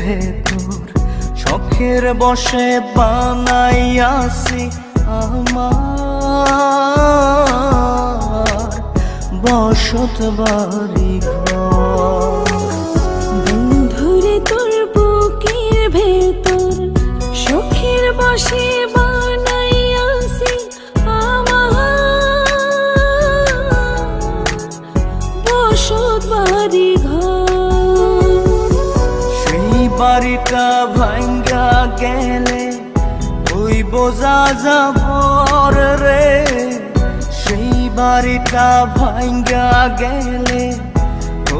ভেতর শখের বসে বানাইয়াছি আমার বসত বাড়ি ঘর। বন্ধুরে তোর বুকের ভেতর শখের বসে বানাইয়াছি আমার বসত বাড়ি ঘর। সেই বাড়িটা ভাঙ্গা গেলে ওই বোঝা যাবর রে, সেই বাড়িটা ভাঙ্গা গেলে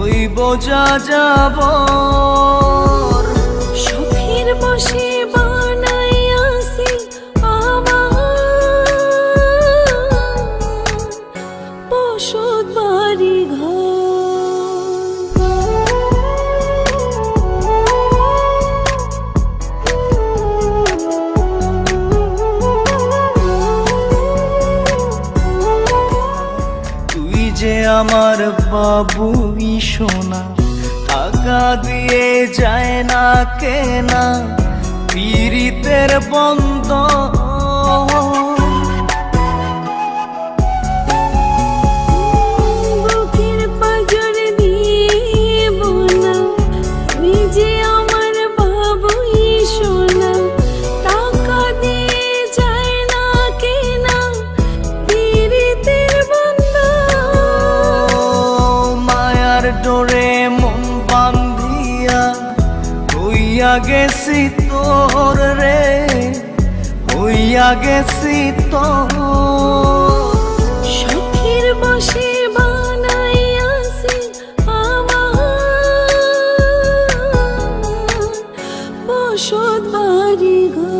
ওই বোঝা যাবর। শখের বসে বানাইয়াছি আমার বসত বাড়ি ঘর। যে আমার বাবুই সোনা, টাকা দিয়ে যায় না কেনা পীড়িতের বন্ধ। বুকের পাঁজর দিয়ে বোনা তুই যে আমার বাবুই সোনা, টাকা দিয়ে যায় না কেনা পীড়িতের বন্ধ। মায়ার ডোরে মন বান্ধিয়া হইয়া গেছি তোর রে, হইয়া গেছি তোর। শখের বসে বানাইয়াছি আমার বসত বাড়ি ঘর।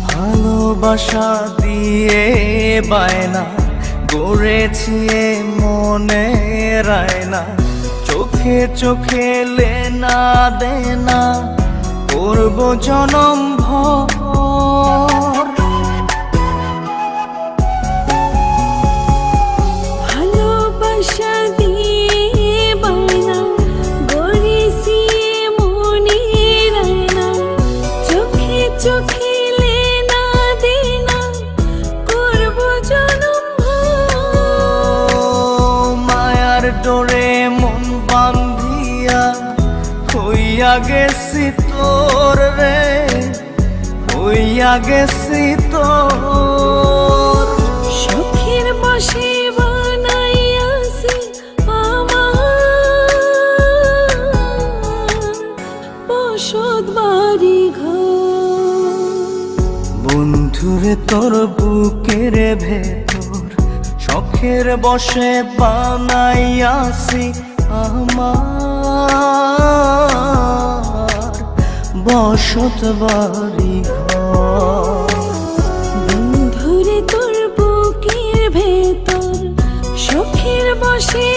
ভালোবাসা দিয়ে বায়না গড়েছি মনে রায়না, চোখে চোখে লেনা দেনা করব জনম ভর। ভালোবাসা দিয়ে বায়না গড়েছি মনে রায়না, চোখে চোখে লেনা দেনা করব জনম ভর। মায়ার ডোরে মন বান্ধিয়া হইয়া গেছি তোর রে, হইয়া গেছি তোর। শখের বসে বানাইয়াছি আমার বসত বাড়ি ঘর। বন্ধুরে তোর বুকের ভেতর শখের বসে বানাইয়াছি আমার বসত বাড়ি ঘর। বন্ধুরে তোর বুকের ভেতর শখের বসে